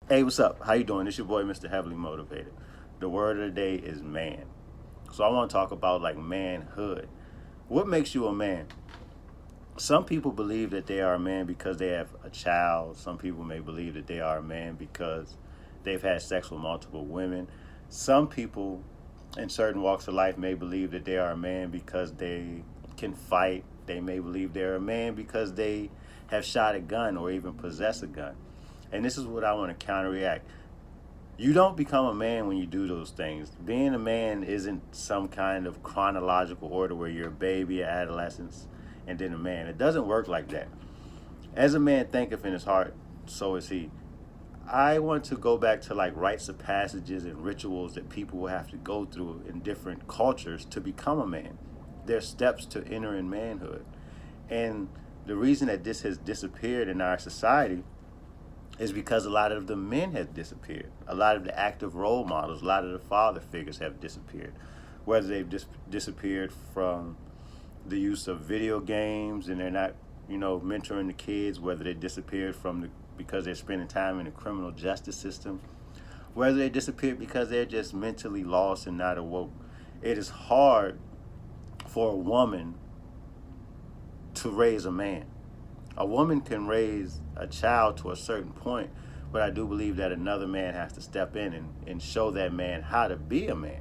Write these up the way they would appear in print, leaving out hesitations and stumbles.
Hey, what's up? How you doing? It's your boy, Mr. Heavily Motivated. The word of the day is man. So I want to talk about like manhood. What makes you a man? Some people believe that they are a man because they have a child. Some people may believe that they are a man because they've had sex with multiple women. Some people in certain walks of life may believe that they are a man because they can fight. They may believe they're a man because they have shot a gun or even possess a gun. And this is what I want to counteract. You don't become a man when you do those things. Being a man isn't some kind of chronological order where you're a baby, adolescence, and then a man. It doesn't work like that. As a man thinketh in his heart, so is he. I want to go back to like rites of passages and rituals that people will have to go through in different cultures to become a man. There's steps to entering manhood. And the reason that this has disappeared in our society is because a lot of the men have disappeared. A lot of the active role models, a lot of the father figures have disappeared. Whether they've disappeared from the use of video games and they're not, mentoring the kids, whether they disappeared from because they're spending time in the criminal justice system, whether they disappeared because they're just mentally lost and not awoke. It is hard for a woman to raise a man. A woman can raise a child to a certain point, but I do believe that another man has to step in and show that man how to be a man.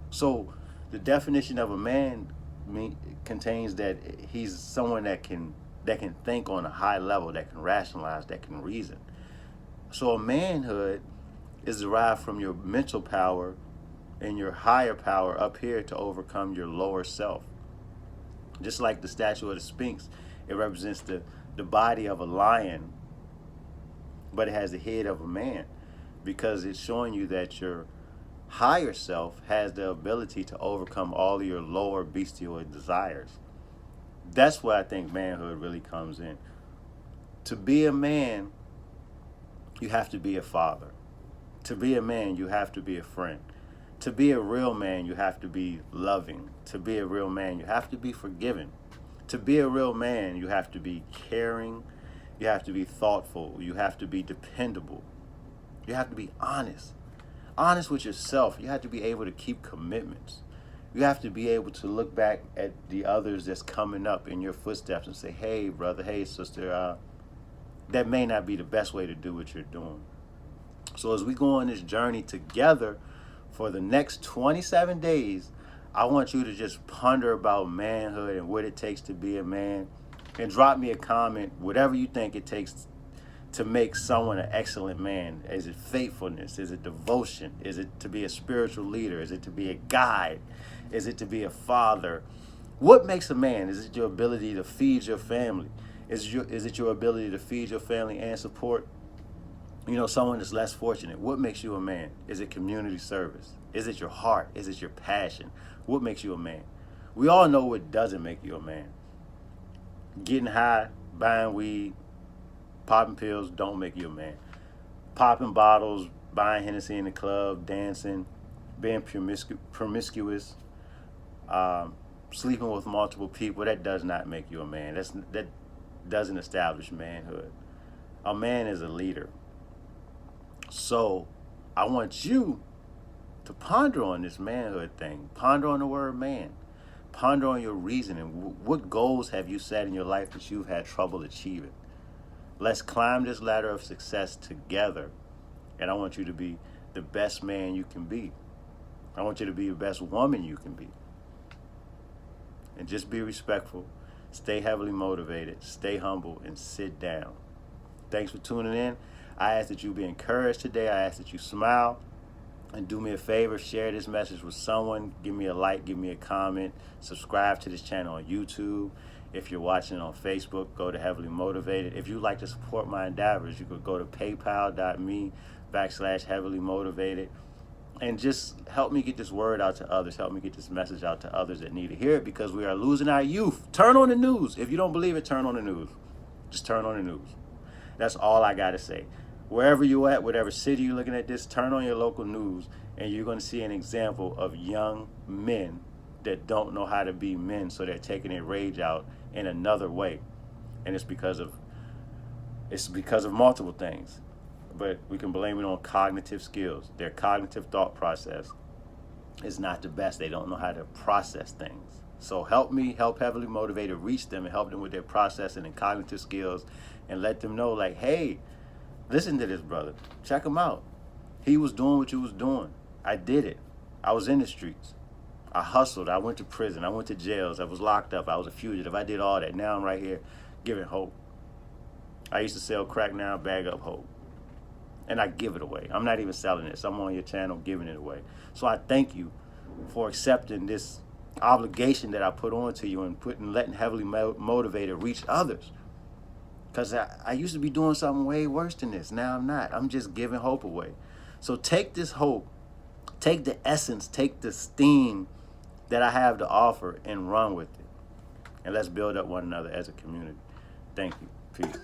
So the definition of a man contains that he's someone that can think on a high level, that can rationalize, that can reason. So a manhood is derived from your mental power and your higher power up here to overcome your lower self. Just like the statue of the Sphinx, it represents the body of a lion, but it has the head of a man because it's showing you that your higher self has the ability to overcome all of your lower bestial desires. That's where I think manhood really comes in. To be a man, you have to be a father. To be a man, you have to be a friend. To be a real man, you have to be loving. To be a real man, you have to be forgiving. To be a real man, you have to be caring. You have to be thoughtful. You have to be dependable. You have to be honest. Honest with yourself. You have to be able to keep commitments. You have to be able to look back at the others that's coming up in your footsteps and say, hey, brother, hey, sister, that may not be the best way to do what you're doing. So as we go on this journey together for the next 27 days, I want you to just ponder about manhood and what it takes to be a man, and drop me a comment, whatever you think it takes to make someone an excellent man. Is it faithfulness? Is it devotion? Is it to be a spiritual leader? Is it to be a guide? Is it to be a father? What makes a man? Is it your ability to feed your family? Is it your ability to feed your family and support someone that's less fortunate? What makes you a man? Is it community service? Is it your heart? Is it your passion? What makes you a man? We all know what doesn't make you a man. Getting high, buying weed, popping pills don't make you a man. Popping bottles, buying Hennessy in the club, dancing, being promiscuous, sleeping with multiple people, that does not make you a man. That doesn't establish manhood. A man is a leader. So I want you to ponder on this manhood thing. Ponder on the word man. Ponder on your reasoning. What goals have you set in your life that you've had trouble achieving? Let's climb this ladder of success together. And I want you to be the best man you can be. I want you to be the best woman you can be. And just be respectful. Stay heavily motivated. Stay humble and sit down. Thanks for tuning in. I ask that you be encouraged today. I ask that you smile. And do me a favor, share this message with someone. Give me a like, give me a comment. Subscribe to this channel on YouTube. If you're watching on Facebook, go to Heavily Motivated. If you'd like to support my endeavors, you could go to paypal.me/heavily motivated. And just help me get this word out to others. Help me get this message out to others that need to hear it, because we are losing our youth. Turn on the news. If you don't believe it, turn on the news. Just turn on the news. That's all I got to say. Wherever you're at, whatever city you're looking at this, turn on your local news, and you're going to see an example of young men that don't know how to be men, so they're taking their rage out in another way. And it's because of multiple things. but we can blame it on cognitive skills. Their cognitive thought process is not the best. They don't know how to process things. So help me help Heavily Motivated reach them and help them with their processing and cognitive skills, and let them know, like, hey, listen to this brother. Check him out. He was doing what you was doing. I did it. I was in the streets. I hustled. I went to prison. I went to jails. I was locked up. I was a fugitive. I did all that. Now I'm right here giving hope. I used to sell crack, now I bag up hope. And I give it away. I'm not even selling it. So I'm on your channel giving it away. So I thank you for accepting this obligation that I put on to you, and letting Heavily Motivated reach others. Because I used to be doing something way worse than this. Now I'm not. I'm just giving hope away. So take this hope, take the essence, take the steam that I have to offer, and run with it. And let's build up one another as a community. Thank you. Peace.